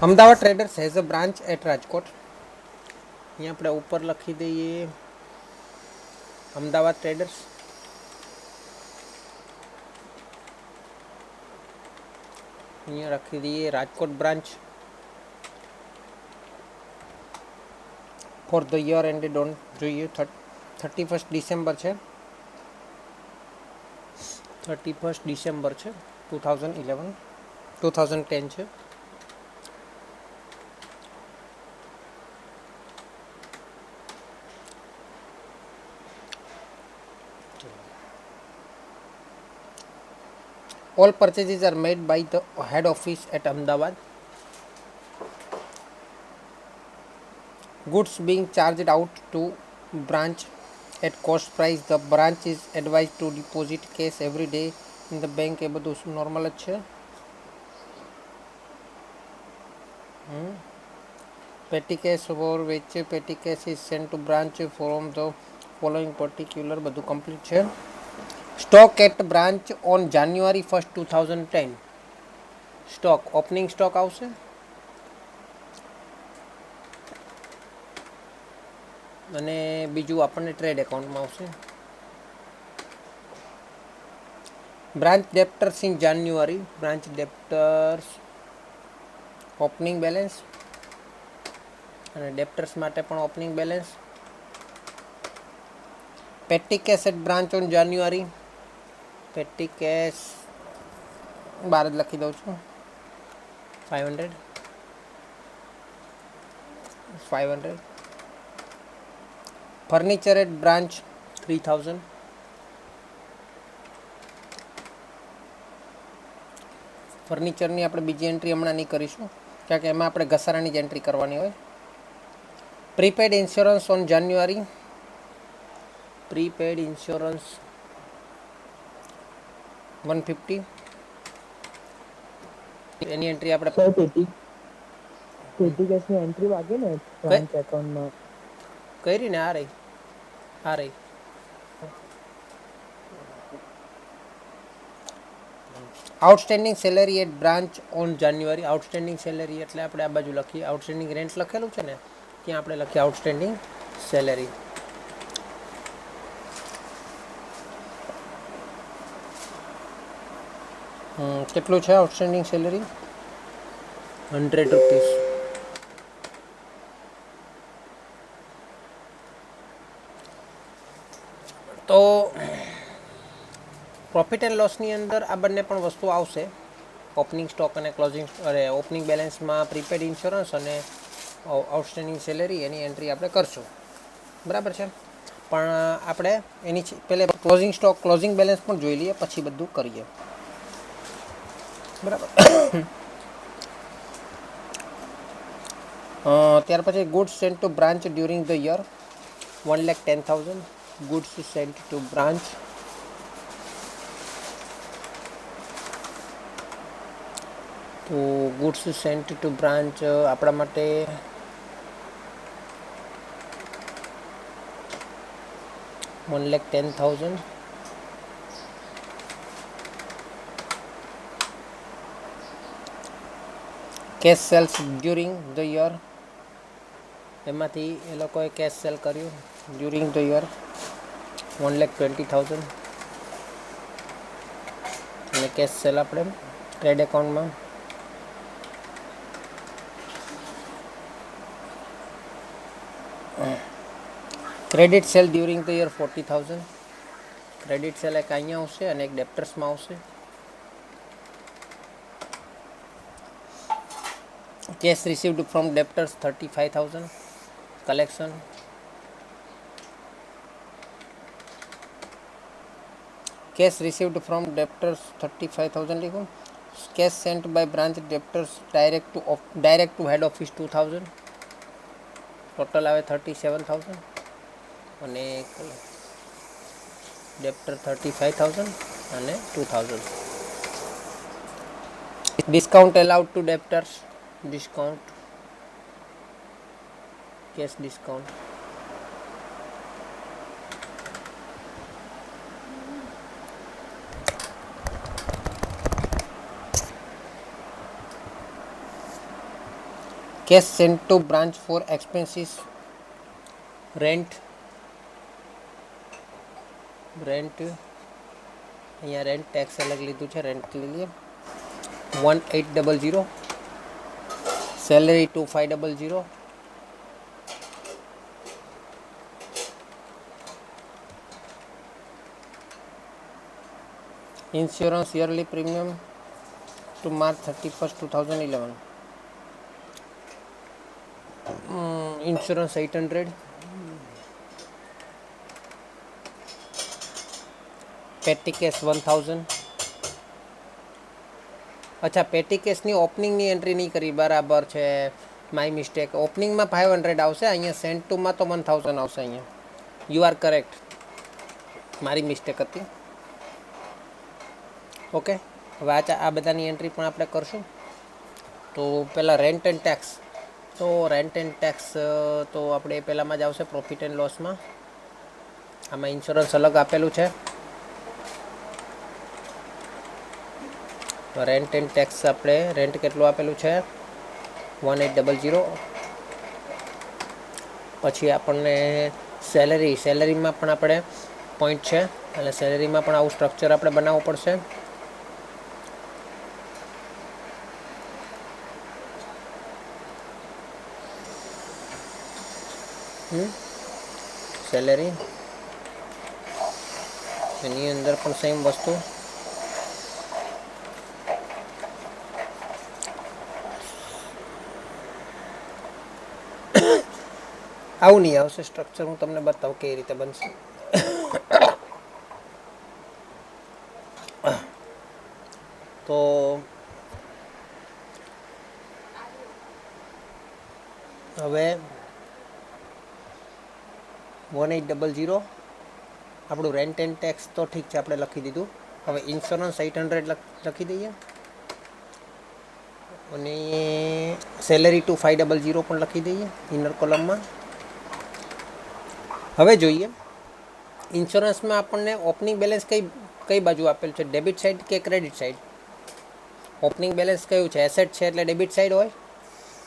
Ahmedabad traders has a branch at Rajkot. અહીંયા આપણે ઉપર લખી દઈએ અમદાવાદ ટ્રેડર્સ. અહીંયા રાખી દઈએ Rajkot branch. For the year ended on જોઈએ 31 ડિસેમ્બર છે. 31 ડિસેમ્બર છે 2010 છે. All purchases are made by the head office at Ahmedabad. Goods being charged out to branch at cost price. The branch is advised to deposit cash every day in the bank. એ બધું normal જ છે. પેટી cache for which petty cash is sent to branch from the following particular બધું complete છે. Stock at branch on January 1, 2010. Stock opening stock આવશે. અને બીજું આપણને ટ્રેડ એકાઉન્ટમાં આવશે. Branch debtors in January. Branch debtors opening balance અને debtors માટે પણ opening balance. Petty cash at branch on January. Petty cash 12 જ લખી દઉં છું. 500. Furniture at branch 3000. ફર્નિચરની આપણે બીજી એન્ટ્રી હમણાં નહીં કરીશું કારણ કે એમાં આપણે ઘસારાની જ એન્ટ્રી કરવાની હોય. Prepaid insurance on January. Prepaid insurance 150. Any entry આપણે પેટી કેશની એન્ટ્રી બાકી ને બ્રાન્ચ એકાઉન્ટમાં કરી ને આ રહી. Outstanding salary at branch on January. Outstanding salary એટલે આપણે આ બાજુ લખીએ. આઉટસ્ટેન્ડિંગ રેન્ટ લખેલું છે ને ત્યાં આપણે લખીએ આઉટસ્ટેન્ડિંગ સેલેરી. કેટલું છે આઉટસ્ટેન્ડિંગ સેલેરી? 100 રૂપીસ. તો પ્રોફિટ એન્ડ લોસની અંદર આ બંને પણ વસ્તુ આવશે. ઓપનિંગ સ્ટોક અને ક્લોઝિંગ ઓપનિંગ બેલેન્સમાં પ્રીપેડ ઇન્સ્યોરન્સ અને આઉટસ્ટેન્ડિંગ સેલેરી એની એન્ટ્રી આપણે કરશું. બરાબર છે. પણ આપણે એની પહેલાં ક્લોઝિંગ સ્ટોક ક્લોઝિંગ બેલેન્સ પણ જોઈ લઈએ પછી બધું કરીએ. બરાબર. ત્યાર પછી goods sent to branch during the year 1,10,000. Goods sent to branch. તો ગુડ્સ સેન્ટ ટુ બ્રાન્ચ આપણા માટે $1,10,000. Cash sales during the year. એમાંથી એ લોકોએ કેશ સેલ કર્યું ડ્યુરિંગ ધ યર 1,20,000. અને કેશ સેલ આપણે ટ્રેડ એકાઉન્ટમાં credit sale during the year 40,000. Credit sale એક અહીંયા આવશે અને એક ડેપ્ટર્સમાં આવશે. Cash received from debtors 35,000. Collection. Cash received from debtors 35,000 લીધું. Cash sent by branch debtors direct to head office 2,000. Total આવે 37,000 અને ડેપ્ટર 35,000 અને 2,000. Discount allowed to debtors. Discount cash discount cash sent to branch for expenses, rent, અહીંયા rent tax અલગ લીધું છે, rent લઈ લઈએ 1800, salary 2500, insurance yearly premium to March 31st 2011, insurance 800, petty cash 1000. અચ્છા પેટી કેસની ઓપનિંગની એન્ટ્રી નહીં કરી, બરાબર છે, માય મિસ્ટેક. ઓપનિંગમાં 500 આવશે, અહીંયા સેન્ટ ટુમાં તો 1000 આવશે. અહીંયા યુ આર કરેક્ટ, મારી મિસ્ટેક હતી. ઓકે, હવે આ બધાની એન્ટ્રી પણ આપણે કરશું. તો પહેલાં રેન્ટ એન્ડ ટેક્સ. તો રેન્ટ એન્ડ ટેક્સ તો આપણે પહેલાંમાં જ આવશે પ્રોફિટ એન્ડ લોસમાં. આમાં ઇન્સ્યોરન્સ અલગ આપેલું છે. રેન્ટ એન્ડ ટેક્સ આપણે રેન્ટ કેટલું આપેલું છે 1800. પછી આપણને સેલરીમાં પણ આપણે પોઈન્ટ છે, એટલે સેલરીમાં પણ આવું સ્ટ્રક્ચર આપણે બનાવવું પડશે. સેલરી એની અંદર પણ સેમ વસ્તુ. આવું નહીં આવશે સ્ટ્રક્ચર, હું તમને બતાવું કઈ રીતે બનશે. તો હવે 1800 આપણું રેન્ટ એન્ડ ટેક્સ તો ઠીક છે, આપણે લખી દીધું. હવે ઇન્સ્યોરન્સ 800 લખી દઈએ, અને સેલરી 2500 પણ લખી દઈએ ઇનર કોલમમાં. હવે જોઈએ ઇન્સ્યોરન્સમાં આપણને ઓપનિંગ બેલેન્સ કઈ બાજુ આપેલું છે, ડેબિટ સાઇડ કે ક્રેડિટ સાઇડ. ઓપનિંગ બેલેન્સ કયું છે, એસેટ છે એટલે ડેબિટ સાઇડ હોય.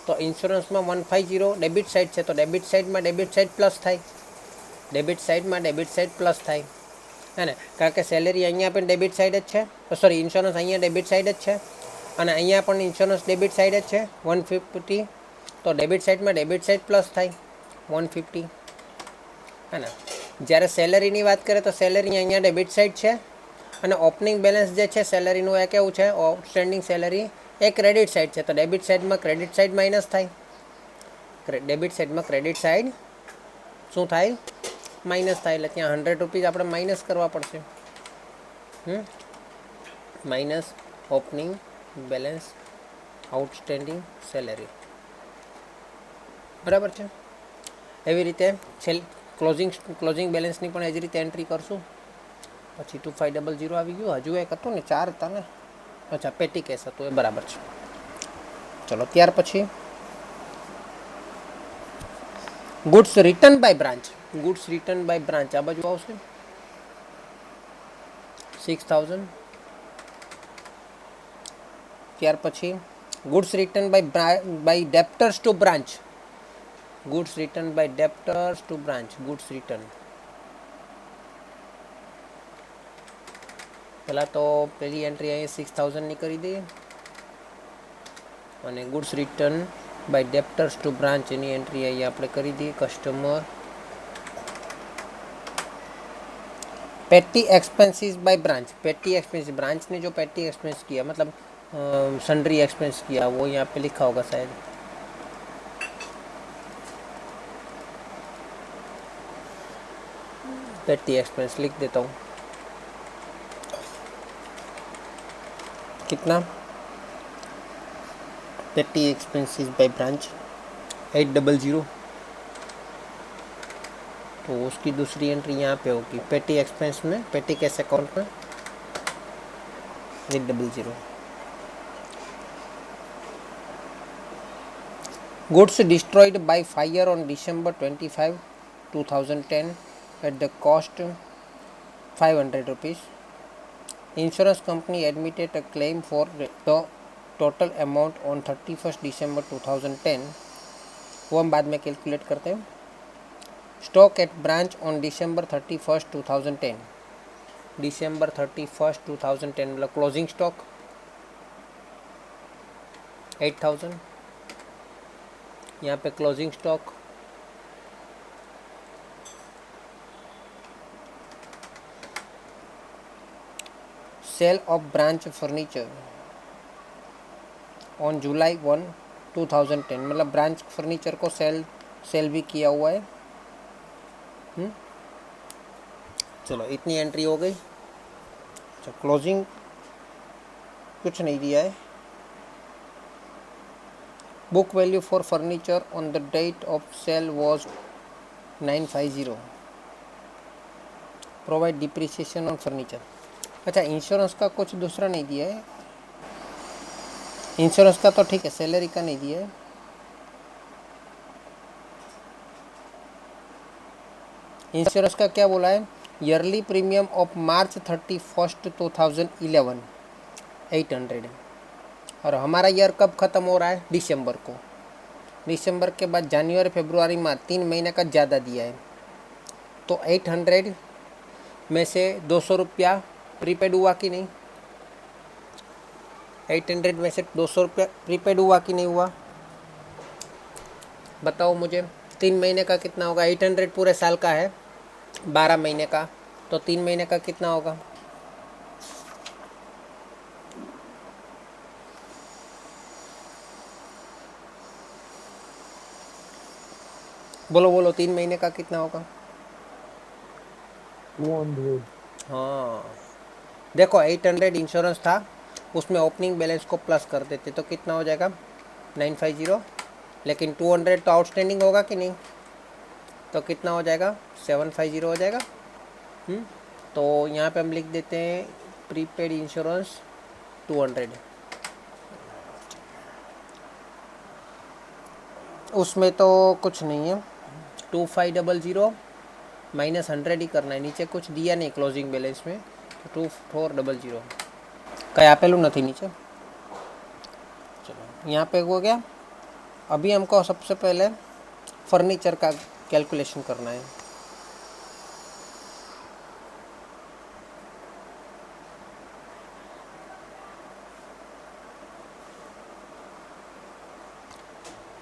તો ઇન્સ્યોરન્સમાં 150 ડેબિટ સાઇડ છે, તો ડેબિટ સાઇડમાં ડેબિટ સાઇડ પ્લસ થાય, ડેબિટ સાઇડમાં ડેબિટ સાઇડ પ્લસ થાય, હે ને, કારણ કે સેલરી અહીંયા પણ ડેબિટ સાઇડ જ છે, સોરી ઇન્સ્યોરન્સ અહીંયા ડેબિટ સાઇડ જ છે, અને અહીંયા પણ ઇન્સ્યોરન્સ ડેબિટ સાઇડ જ છે 150. તો ડેબિટ સાઇડમાં ડેબિટ સાઇડ પ્લસ થાય 150, હે ને. જ્યારે સેલરીની વાત કરીએ તો સેલરી અહીંયા ડેબિટ સાઇડ છે, અને ઓપનિંગ બેલેન્સ જે છે સેલરીનું એ કેવું છે, આઉટસ્ટેન્ડિંગ સેલરી એ ક્રેડિટ સાઇડ છે. તો ડેબિટ સાઇડમાં ક્રેડિટ સાઇડ માઇનસ થાય, ડેબિટ સાઇડમાં ક્રેડિટ સાઇડ શું થાય, માઇનસ થાય. એટલે ત્યાં 100 રૂપીઝ આપણે માઇનસ કરવા પડશે. Minus opening balance outstanding salary, બરાબર છે. એવી રીતે ક્લોઝિંગ બેલેન્સની પણ એ જ રીતે એન્ટ્રી કરશું. પછી 2500 આવી ગયું. હજુ એક હતું ને, 4 હતા ને, અચ્છા પેટી કેસ હતું, એ બરાબર છે. ચલો ત્યાર પછી goods return by branch. Goods return by branch આ બાજુ આવશે 6000. ત્યાર પછી goods return by debtors to branch. Goods return by debtors to branch. Goods return પહેલાં તો પહેલી એન્ટ્રી અહીં 6000ની કરી દઈએ, અને goods return by debtors to branch એની એન્ટ્રી અહીં આપણે કરી દઈએ. Customer petty expenses by branch. Petty expense branch ने जो पेटी एक्सपेंस किया मतलब सन्ड्री एक्सपेंस किया वो यहाँ पे लिखा होगा शायद. पेटी एक्सपेंस लिख देता हूँ. कितना पेटी एक्सपेंसेस बाय ब्रांच 800. तो उसकी दूसरी एंट्री यहाँ पे होगी पेटी एक्सपेंस में, पेटी कैश अकाउंट में 800. Goods destroyed by fire on December 25, 2010 at the cost 500 rupees. Insurance company admitted a claim for the total amount on 31st December 2010 वो हम बाद में कैलकुलेट करते हैं। Stock at branch on December 31st 2010, December 31st 2010 मतलब closing stock 8000, यहाँ पे closing stock sale of branch furniture on July 1 2010 मतलब ब्रांच फर्नीचर को सेल भी किया हुआ है। चलो इतनी एंट्री हो गई। अच्छा क्लोजिंग कुछ नहीं दिया है। Book value for furniture on the date of sale was 950। Provide depreciation on furniture. अच्छा इंश्योरेंस का कुछ दूसरा नहीं दिया है। इंश्योरेंस का तो ठीक है, सैलरी का नहीं दिया है। इंश्योरेंस का क्या बोला है, yearly premium of March 31st 2011 800 है। और हमारा ईयर कब ख़त्म हो रहा है, दिसंबर को। दिसंबर के बाद जनवरी फरवरी मार्च 3 महीने का ज़्यादा दिया है। तो 800 में से 200 रुपया प्रीपेड हुआ कि नहीं, 800 में से 200 रुपया प्रीपेड हुआ कि नहीं हुआ, बताओ मुझे। 3 महीने का कितना होगा, 800 पूरे साल का है, 12 महीने का, तो 3 महीने का कितना होगा, बोलो बोलो 3 महीने का कितना होगा। 200। हाँ देखो 800 इंश्योरेंस था, उसमें ओपनिंग बैलेंस को प्लस कर देते तो कितना हो जाएगा 950, लेकिन 200 तो आउटस्टैंडिंग होगा कि नहीं, तो कितना हो जाएगा 750 हो जाएगा। तो यहाँ पे हम लिख देते हैं प्रीपेड इंश्योरेंस 200। उसमें तो कुछ नहीं है, 2500 -100 ही करना है, नीचे कुछ दिया नहीं क्लोजिंग बैलेंस में, तो 2400 कहीं आपेलू नहीं नीचे। चलो यहाँ पे हो गया। अभी हमको सबसे पहले फर्नीचर का कैलकुलेशन करना है।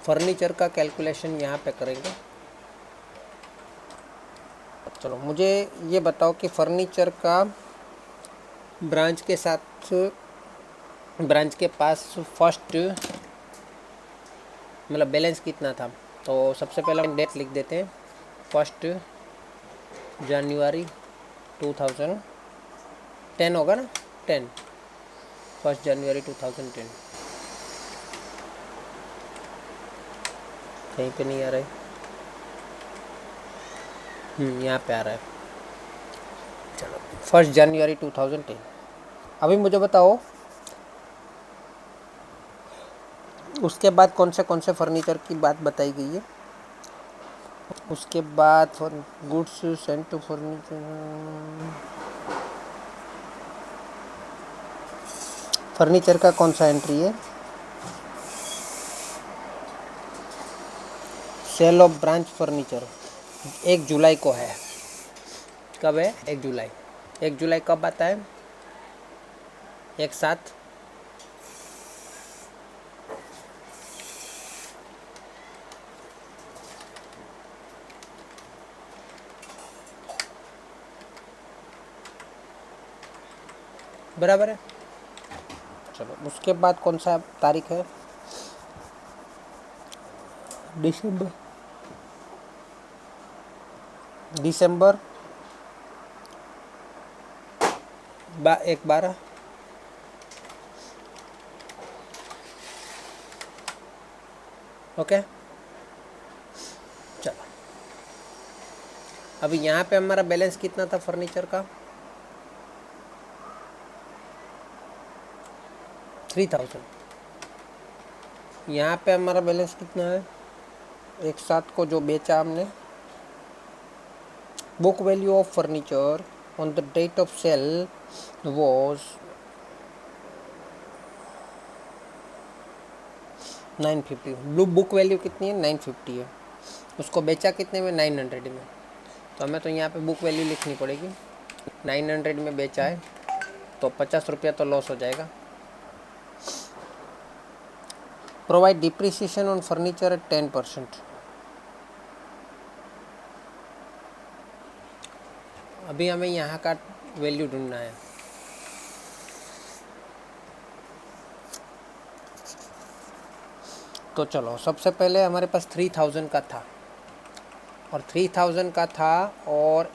फर्नीचर का कैलकुलेशन यहाँ पे करेंगे। चलो मुझे ये बताओ कि फर्नीचर का ब्रांच के साथ, ब्रांच के पास फर्स्ट मतलब बैलेंस कितना था। तो सबसे पहले हम डेट लिख देते हैं, 1 जनवरी 2010 होगा ना, 10 1 जनवरी 2010। कहीं पे नहीं आ रहा है, यहाँ पे आ रहा है। चलो 1 जनवरी 2010। अभी मुझे बताओ उसके बाद कौन से फर्नीचर की बात बताई गई है। उसके बाद goods sent to furniture, furniture का कौन सा एंट्री है, सेल ऑफ ब्रांच फर्नीचर 1 जुलाई को है। कब है, 1 जुलाई। 1 जुलाई कब आता है, एक साथ बराबर है। चलो उसके बाद कौन सा तारीख है, दिसंबर, दिसंबर 1/12। ओके चलो अभी यहाँ पे हमारा बैलेंस कितना था फर्नीचर का, 3000। यहाँ पे हमारा बैलेंस कितना है, एक साथ को जो बेचा हमने। Book value of furniture on the date of sale was 950। Blue book value कितनी है? 950 है। उसको बेचा कितने में? 900 में। तो हमें तो यहाँ पे बुक वैल्यू लिखनी पड़ेगी। 900 में बेचा है तो 50 रुपया तो लॉस हो जाएगा। Provide depreciation on furniture at 10%। अभी हमें यहाँ का वैल्यू ढूंढना है। तो चलो, सबसे पहले हमारे पास 3000 का था, और 3000 का था, और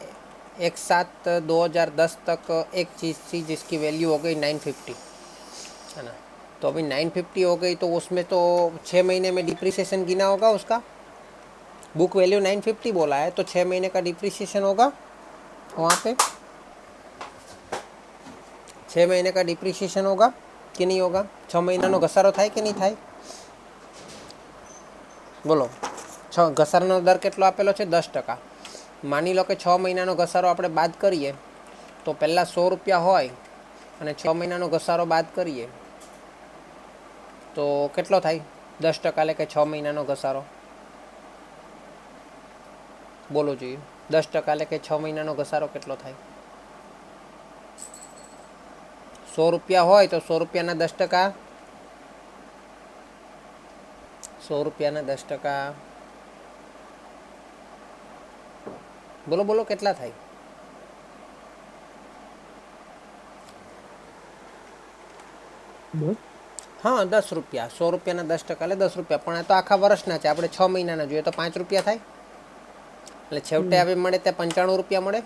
एक साथ 2010 तक एक चीज़ थी जिसकी वैल्यू हो गई 950, है ना। तो अभी 950 हो गई तो उसमें तो 6 महीने में डिप्रिसिएशन गिना होगा उसका। बुक वैल्यू 950 बोला है तो 6 महीने का डिप्रिसिएशन होगा वहाँ पे। 6 महीने का डिप्रिसिएशन होगा कि नहीं होगा? 6 મહિનાનો ઘસારો થાય કે નહીં થાય? બોલો, ઘસારાનો દર કેટલો આપેલો છે? 10%. માની લો કે 6 મહિનાનો ઘસારો આપણે બાદ કરીએ તો પહેલાં 100 રૂપિયા હોય અને 6 મહિનાનો ઘસારો બાદ કરીએ તો કેટલો થાય? 10%, એટલે કે 6 મહિનાનો ઘસારો. બોલો જોઈએ, 10% એટલે કે 6 મહિનાનો ઘસારો કેટલો થાય? 100 રૂપિયા હોય તો 100 રૂપિયાના 10%, 100 રૂપિયાના 10%, બોલો બોલો કેટલા થાય? બસ હા, 10 રૂપિયા. 100 રૂપિયાના 10% એટલે 10 રૂપિયા. પણ આ તો આખા વર્ષના છે, આપણે 6 મહિનાના જોઈએ તો 5 રૂપિયા થાય. એટલે છેવટે આવે મળે ત્યાં 95 રૂપિયા મળે.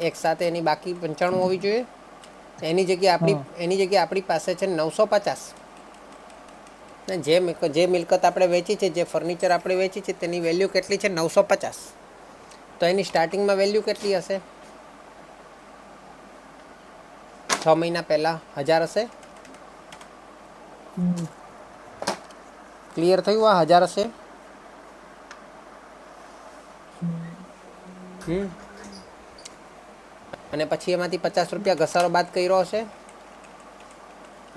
એક સાથે એની બાકી 95 હોવી જોઈએ. એની જગ્યાએ આપણી પાસે છે 950. ને જે મિલકત આપણે વેચી છે, જે ફર્નિચર આપણે વેચી છે, તેની વેલ્યુ કેટલી છે? 950. તો એની સ્ટાર્ટિંગમાં વેલ્યુ કેટલી હશે? 6 મહિના પહેલાં 1000 હશે. ક્લિયર થયું? આ 1000 હશે. અને પછી એમાંથી 50 રૂપિયા ઘસારો બાદ કર્યો હશે.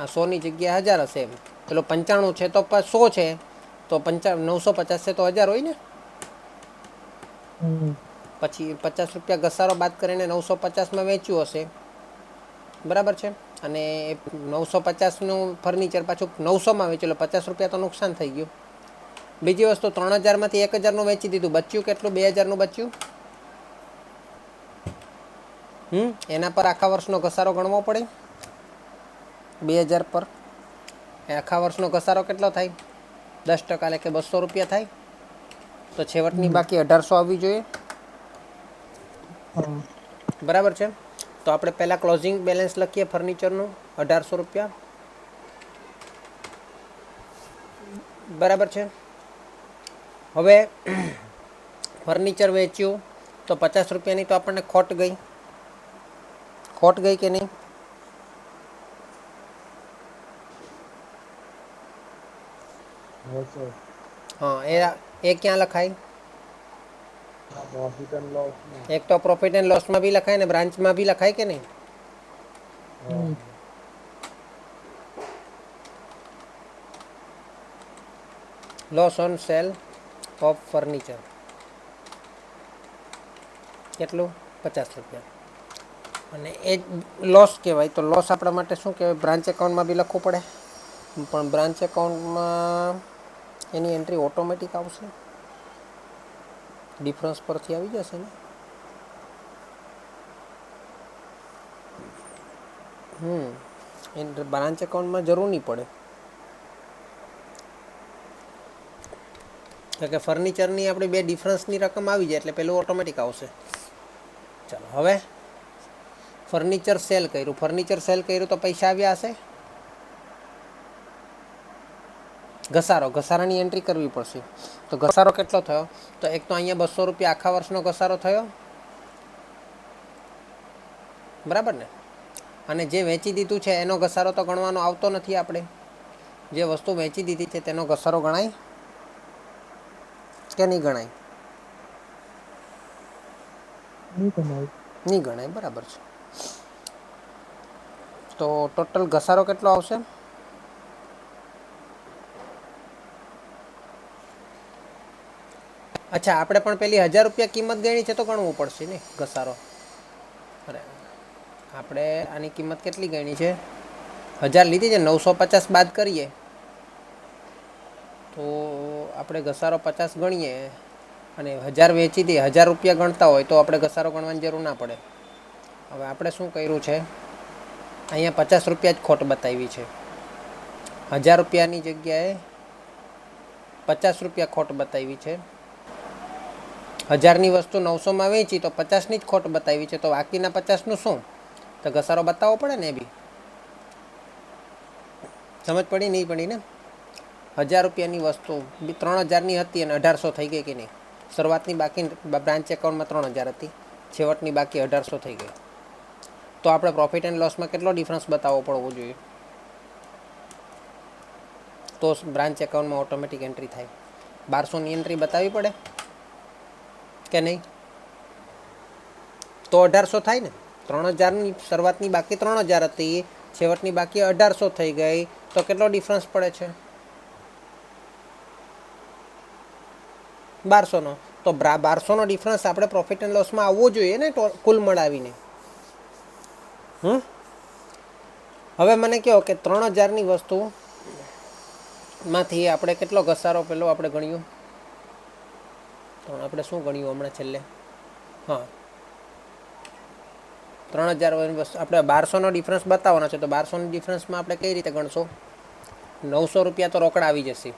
આ 100ની જગ્યાએ 1000 હશે. એમ પેલો 95 છે તો 100 છે તો 950 છે તો 1000 હોય ને. પછી 50 રૂપિયા ઘસારો બાદ કરીને 950માં વેચ્યું હશે, બરાબર છે. અને 950નું ફર્નિચર પાછું 900માં વેચેલું, 50 રૂપિયા તો નુકસાન થઈ ગયું. બીજી વસ્તુ, 3000માંથી 1000નું વેચી દીધું, બચ્યું કેટલું? 2000નું બચ્યું. એના પર આખા વર્ષનો ઘસારો ગણવો પડે. 2000 પર આખા વર્ષનો ઘસારો કેટલો થાય? 10% એટલે કે 200 રૂપિયા થાય. તો છેવટની બાકી 1800 આવવી જોઈએ, બરાબર છે. તો આપણે પહેલાં ક્લોઝિંગ બેલેન્સ લખીએ ફર્નિચરનું, 1800 રૂપિયા, બરાબર છે. હવે ફર્નિચર વેચ્યું તો 50 રૂપિયાની તો આપણને ખોટ ગઈ. ખોટ ગઈ કે નહીં? હા, એ ક્યાં લખાય? એક તો પ્રોફિટ એન્ડ લોસમાં બી લખાય ને બ્રાન્ચમાં બી લખાય કે નહીં? Loss on cell of furniture કેટલું? 50 રૂપિયા. અને એ જ લોસ કહેવાય. તો લોસ આપણા માટે શું કહેવાય? બ્રાન્ચ એકાઉન્ટમાં બી લખવું પડે. પણ બ્રાન્ચ એકાઉન્ટમાં એની એન્ટ્રી ઓટોમેટિક આવશે, ડિફરન્સ પરથી આવી જશે ને. એ બ્રાન્ચ એકાઉન્ટમાં જરૂર નહીં પડે, કારણ કે ફર્નિચરની આપણી બે ડિફરન્સની રકમ આવી જાય એટલે પેલું ઓટોમેટિક આવશે. ચાલો, હવે ફર્નિચર સેલ કર્યું. ફર્નિચર સેલ કર્યું તો પૈસા આવ્યા હશે. ઘસારાની એન્ટ્રી કરવી પડશે. તો ઘસારો કેટલો થયો? તો એક તો અહીંયા 200 રૂપિયા આખા વર્ષનો ઘસારો થયો, બરાબર ને. અને જે વેચી દીધું છે એનો ઘસારો તો ગણવાનો આવતો નથી. આપણે જે વસ્તુ વેચી દીધી છે તેનો ઘસારો ગણાય કે નહીં ગણાય? નહીં ગણાય, બરાબર છે. તો ટોટલ ઘસારો કેટલો આવશે? અચ્છા, આપણે પણ પેલી 1000 રૂપિયા કિંમત ગણી છે તો ગણવું પડશે ને ઘસારો. અરે આપણે આની કિંમત કેટલી ગણી છે? 1000 લીધી છે, 950 બાદ કરીએ તો આપણે ઘસારો 50 ગણીએ અને 1000 વેચી દઈએ, 1000 રૂપિયા ગણતા હોય તો આપણે ઘસારો ગણવાની જરૂર ના પડે. હવે આપણે શું કર્યું છે, અહીંયા 50 રૂપિયા જ ખોટ બતાવી છે. 1000 રૂપિયાની જગ્યાએ 50 રૂપિયા ખોટ બતાવી છે. 1000ની વસ્તુ 900માં વેચી તો 50ની જ ખોટ બતાવી છે, તો બાકીના 50નું શું? તો ઘસારો બતાવવો પડે ને. એ બી સમજ પડી? નહીં પડી ને? 1000 રૂપિયાની વસ્તુ 3000ની હતી અને 1800 થઈ ગઈ કે નહીં? શરૂઆતની બાકી બ્રાન્ચ એકાઉન્ટમાં 3000 હતી, છેવટની બાકી 1800 થઈ ગઈ. તો આપણે પ્રોફિટ એન્ડ લોસમાં કેટલો ડિફરન્સ બતાવવો પડવો જોઈએ? તો બ્રાન્ચ એકાઉન્ટમાં ઓટોમેટિક એન્ટ્રી થાય. 1200ની એન્ટ્રી બતાવવી પડે કે નહીં? તો 1800 થાય ને. 3000ની શરૂઆતની બાકી 3000 હતી, છેવટની બાકી 1800 થઈ ગઈ, તો કેટલો ડિફરન્સ પડે છે? 1200નો. તો 1200નો ડિફરન્સ આપણે પ્રોફિટ એન્ડ લોસમાં આવવો જોઈએ ને, કુલ મળાવીને. હવે મને કહો કે 3000ની વસ્તુ માંથી આપણે કેટલો ઘસારો પેલો આપણે ગણ્યું? આપણે શું ગણ્યું હમણાં છેલ્લે? હા, 3000 વસ્તુ આપણે 1200નો ડિફરન્સ બતાવવાનો છે, તો 1200ની ડિફરન્સમાં આપણે કઈ રીતે ગણશો? 900 રૂપિયા તો રોકડા આવી જશે.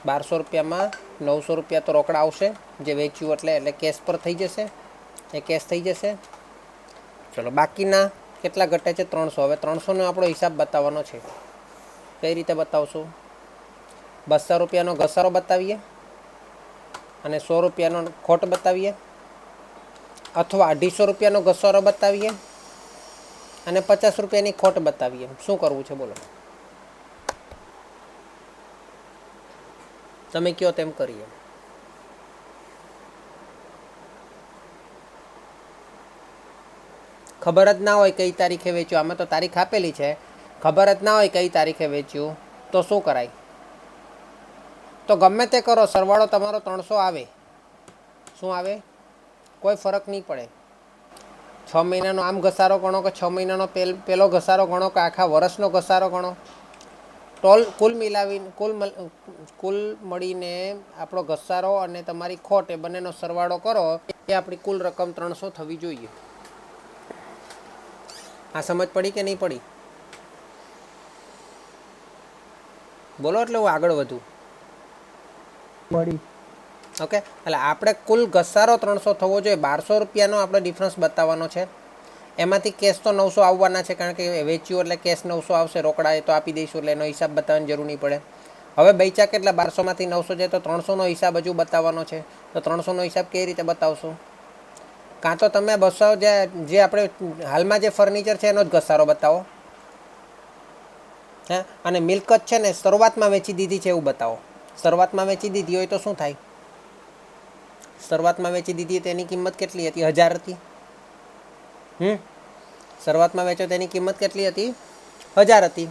1200 રૂપિયામાં 900 રૂપિયા તો રોકડા આવશે, જે વેચ્યું એટલે કેશ પર થઈ જશે, એ કેશ થઈ જશે. ચલો, બાકીના કેટલા ઘટે છે? 300. હવે 300નો આપણો હિસાબ બતાવવાનો છે. કઈ રીતે બતાવશું? 200 રૂપિયાનો ઘસારો બતાવીએ અને 100 રૂપિયાનો ખોટ બતાવીએ, અથવા 250 રૂપિયાનો ઘસારો બતાવીએ અને 50 રૂપિયાની ખોટ બતાવીએ. શું કરવું છે બોલો? તમે કહો તેમ કરીએ. ખબર જ ના હોય કઈ તારીખે વેચ્યું, આમાં તો તારીખ આપેલી છે, ખબર જ ના હોય કઈ તારીખે વેચ્યું, તો શું કરાય? તો ગમે તે કરો, સરવાળો તમારો 300 આવે. શું આવે? કોઈ ફરક નહીં પડે. 6 મહિનાનો આમ ઘસારો ગણો કે 6 મહિનાનો પેલો ઘસારો ગણો કે આખા વર્ષનો ઘસારો ગણો, કુલ મિલાવીને કુલ મળીને આપણો ઘસારો અને તમારી ખોટ એ બંનેનો સરવાળો કરો, એ આપણી કુલ રકમ 300 થવી જોઈએ. આ સમજ પડી કે નહીં પડી? બોલો એટલે હું આગળ વધું. મળી. ઓકે, એટલે આપણે કુલ ઘસારો 300 થવો જોઈએ. 1200 રૂપિયાનો આપણે ડિફરન્સ બતાવવાનો છે. એમાંથી કેશ તો 900 આવવાના છે, કારણ કે વેચ્યું એટલે કેશ 900 આવશે. રોકડા એ તો આપી દઈશું એટલે એનો હિસાબ બતાવવાની જરૂર નહીં પડે. હવે બૈચા કેટલા? 1200માંથી 900 જાય તો 300નો હિસાબ હજુ બતાવવાનો છે. તો 300નો હિસાબ કેવી રીતે બતાવશો? કાં તો તમે 200 જે આપણે હાલમાં જે ફર્નિચર છે એનો જ ઘસારો બતાવો, હે, અને મિલકત છે ને શરૂઆતમાં વેચી દીધી છે એવું બતાવો. શરૂઆતમાં વેચી દીધી હોય તો શું થાય? શરૂઆતમાં વેચી દીધી તેની કિંમત કેટલી હતી? 1000 હતી. શરૂઆતમાં વેચો તેની કિંમત કેટલી હતી? 1000 હતી,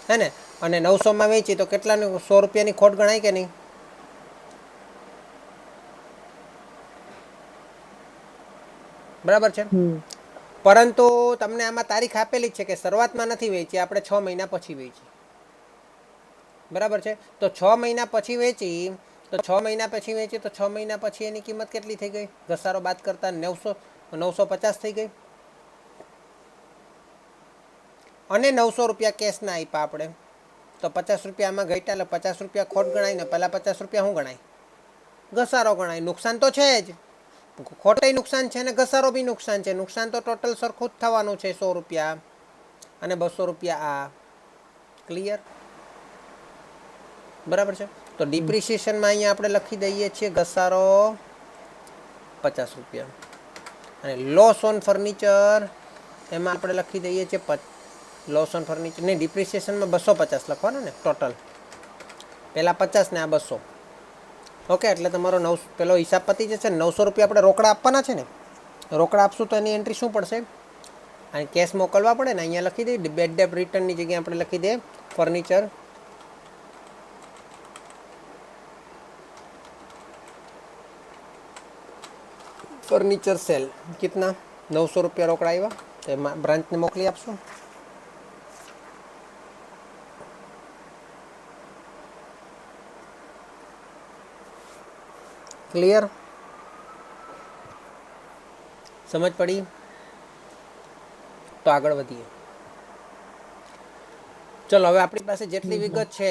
હે ને? અને 900માં વેચી તો કેટલાની? 100 રૂપિયાની ખોટ ગણાય કે નહીં? બરાબર છે. પરંતુ તમને આમાં તારીખ આપેલી જ છે કે શરૂઆતમાં નથી વેચી, આપણે 6 મહિના પછી વેચી. બરાબર છે. તો 6 મહિના પછી વેચી, તો 6 મહિના પછી વેચી તો 6 મહિના પછી એની કિંમત કેટલી થઈ ગઈ? ઘસારો બાદ કરતા 950 થઈ ગઈ. અને 900 રૂપિયા કેશ ના આપ્યા આપણે, તો 50 રૂપિયા આમાં ઘટ્યા, એટલે 50 રૂપિયા ખોટ ગણાય ને. પહેલા 50 રૂપિયા શું ગણાય? ઘસારો ગણાય. નુકસાન તો છે જ, ખોટે નુકસાન છે ને ઘસારો બી નુકસાન છે. નુકસાન તો ટોટલ સરખું જ થવાનું છે, 100 રૂપિયા અને 200 રૂપિયા. આ ક્લિયર? બરાબર છે. તો ડિપ્રિસિએશનમાં અહીંયા આપણે લખી દઈએ છીએ ઘસારો 50 રૂપિયા, અને લોસ ઓન ફર્નિચર એમાં આપણે લખી દઈએ છીએ લોસ ઓન ફર્નિચર નહીં, ડિપ્રિસિએશનમાં 250 લખવાનું ને ટોટલ. પહેલાં 50 ને આ 200. ઓકે, એટલે તમારો પેલો હિસાબ પતી જશે. 900 રૂપિયા આપણે રોકડા આપવાના છે ને. રોકડા આપશું તો એની એન્ટ્રી શું પડશે? અને કેશ મોકલવા પડે ને. અહીંયા લખી દઈએ બેડ ડેટ રિટર્નની જગ્યાએ આપણે લખી દઈએ ફર્નિચર फर्नीचर सेल कितना 900 रुपया रोकड़ा આવ્યા તો બ્રાન્ચને મોકલી આપશો. ક્લિયર, સમજ પડી. તો આગળ વધીએ. ચલો હવે આપણી પાસે જેટલી વિગત છે,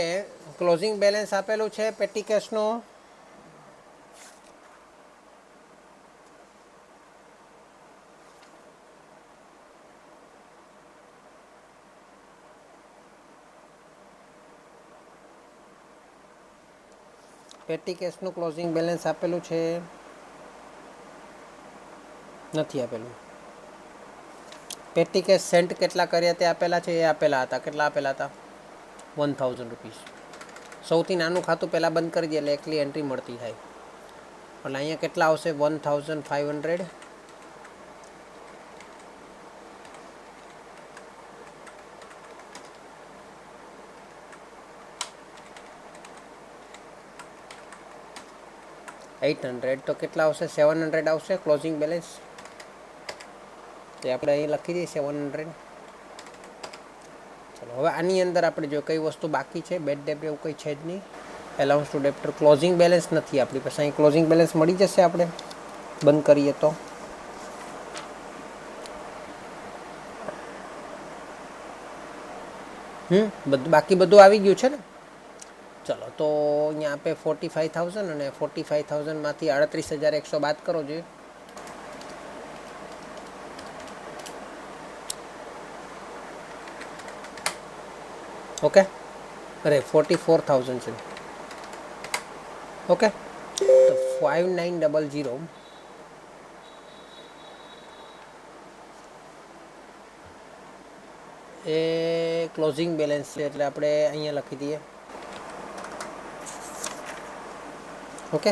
ક્લોઝિંગ બેલેન્સ આપેલું છે પેટી કેશનું. પેટી કેશનું ક્લોઝિંગ બેલેન્સ આપેલું છે, નથી આપેલું. પેટી કેશ સેન્ટ કેટલા કર્યા તે આપેલા છે, એ આપેલા હતા. કેટલા આપેલા હતા? 1000 રૂપીસ. સૌથી નાનું ખાતું પહેલાં બંધ કરી દે એટલે એકલી એન્ટ્રી મળતી થાય. એટલે અહીંયા કેટલા આવશે? 1500. $800 તો કેટલા આવશે? 700 આવશે ક્લોઝિંગ બેલેન્સ. તો આપણે અહીં લખી દઈએ 700. ચલો હવે આની અંદર આપણે જો કઈ વસ્તુ બાકી છે, બેડ ડેટ એવું કંઈ છે જ નહીં. એલાઉન્સ ટુ ડેપ્ટર ક્લોઝિંગ બેલેન્સ નથી આપણી પાસે. અહીં ક્લોઝિંગ બેલેન્સ મળી જશે આપણે બંધ કરીએ તો. બાકી બધું આવી ગયું છે ને. ચલો તો અહીંયા આપે 45,000 અને 45,000માંથી 38,100 બાદ કરો જોઈએ. ઓકે, અરે 44,000 છે. ઓકે, તો 5900 એ ક્લોઝિંગ બેલેન્સ છે, એટલે આપણે અહીંયા લખી દઈએ. ઓકે,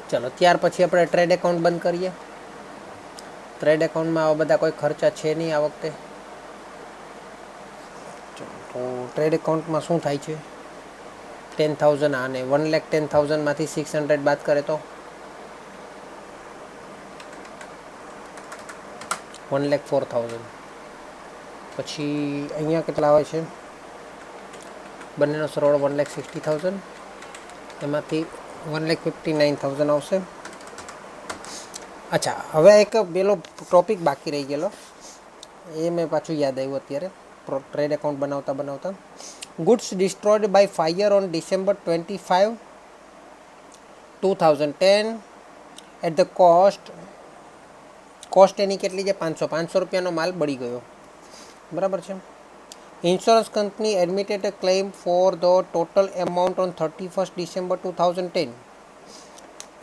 ચલો ત્યાર પછી આપણે ટ્રેડ એકાઉન્ટ બંધ કરીએ. ટ્રેડ એકાઉન્ટમાં આવા બધા કોઈ ખર્ચા છે નહીં આ વખતે. તો ટ્રેડ એકાઉન્ટમાં શું થાય છે? 10,000 આને 1,10,000માંથી 600 બાદ કરે તો 1,04,000. પછી અહીંયા કેટલા આવે છે? બંનેનો સરવાળો 1,60,000. એમાંથી 1,59,000 આવશે. અચ્છા, હવે એક પેલો ટોપિક બાકી રહી ગયેલો, એ મેં પાછું યાદ આવ્યું અત્યારે ટ્રેડ એકાઉન્ટ બનાવતા. Goods destroyed by fire on December 25, 2010 at the cost એની કેટલી છે? 500 રૂપિયાનો માલ બળી ગયો. બરાબર છે. Insurance company admitted a claim for the total amount on 31 December 2010.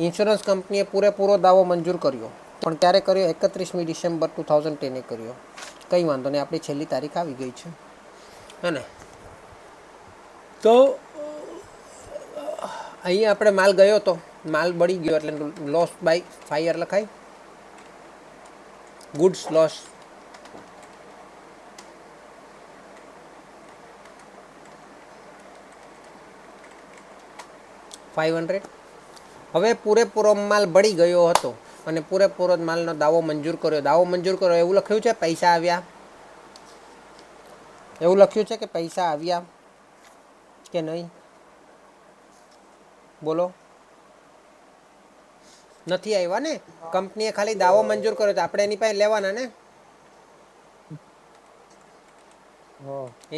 Insurance કંપનીએ પૂરેપૂરો દાવો મંજૂર કર્યો, પણ ક્યારે કર્યો? 31 ડિસેમ્બર 2010 કર્યો. કંઈ વાંધો નહીં, આપણી છેલ્લી તારીખ આવી ગઈ છે ને. તો અહીંયા આપણે માલ ગયો તો માલ બળી ગયો એટલે લોસ બાય ફાયર લખાય. Goods loss. $500. હવે પૂરેપૂરો માલ બળી ગયો હતો અને પૂરેપૂરો માલનો દાવો મંજૂર કર્યો. દાવો મંજૂર કર્યો એવું લખ્યું છે પૈસા આવ્યા? એવું લખ્યું છે કે પૈસા આવ્યા કે નહીં? બોલો. નથી આવ્યા ને. કંપનીએ ખાલી દાવો મંજૂર કર્યો તો આપણે એની પાસે લેવાના ને.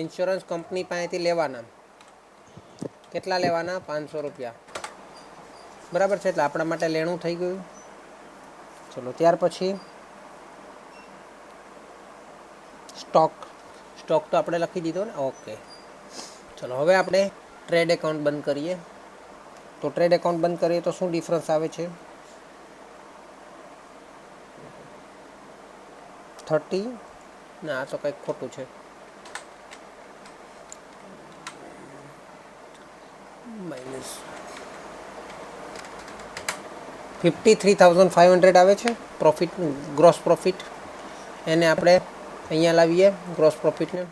ઇન્સ્યોરન્સ કંપની પાસેથી લેવાના. કેટલા લેવાના? 500 રૂપિયા. બરાબર છે, એટલે આપણા માટે લેણું થઈ ગયું. ચલો ત્યાર પછી સ્ટોક તો આપણે લખી દીધો ને. ઓકે, ચલો હવે આપણે ટ્રેડ એકાઉન્ટ બંધ કરીએ. તો ટ્રેડ એકાઉન્ટ બંધ કરીએ તો શું ડિફરન્સ આવે છે? 30 ના, આ તો કંઈક ખોટું છે. માઇનસ 53,500 આવે છે પ્રોફિટ, ગ્રોસ પ્રોફિટ. એને આપણે અહીંયા લાવીએ ગ્રોસ પ્રોફિટને.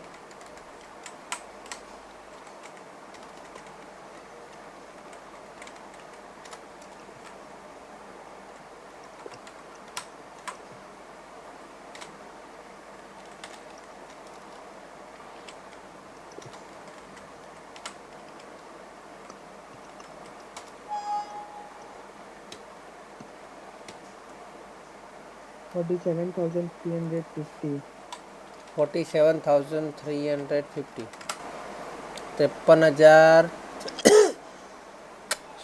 47,350. 47,350. 53,000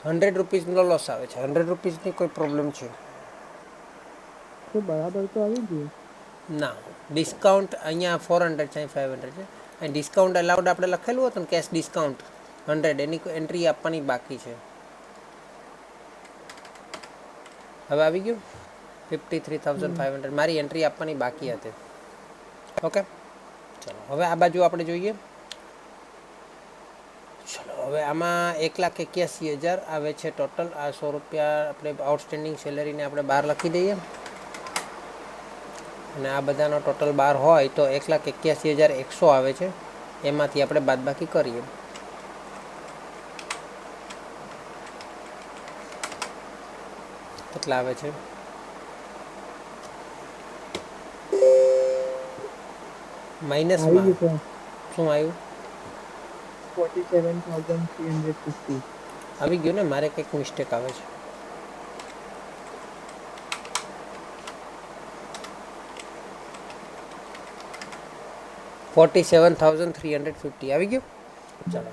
₹100 લોસ આવે છે. ₹100 કોઈ પ્રોબ્લેમ છે? તો બરાબર તો આવી ગયું. ના, ડિસ્કાઉન્ટ અહીંયા 400 છે, 500 છે. અને ડિસ્કાઉન્ટ અલાઉડ આપણે લખેલું હતું ને, કેશ ડિસ્કાઉન્ટ 100, એની એન્ટ્રી આપવાની બાકી છે. હવે આવી ગયું 53,500. મારી એન્ટ્રી આપવાની બાકી હતી. ઓકે, ચલો હવે આ બાજુ આપણે જોઈએ. ચલો હવે આમાં 1,81,000 આવે છે ટોટલ. આ ₹100 આપણે આઉટસ્ટેન્ડિંગ સેલરીને આપણે બહાર લખી દઈએ, અને આ બધાનો ટોટલ 12 હોય તો 1,81,100 આવે છે. એમાંથી આપણે બાદબાકી કરીએ. કેટલા આવે છે? આવી માઇનસમાં ગયું શું આવ્યું? 47,350. આવી ગયું ને? મારે કંઈક મિસ્ટેક આવે છે. $47,350 આવી ગયું. ચાલો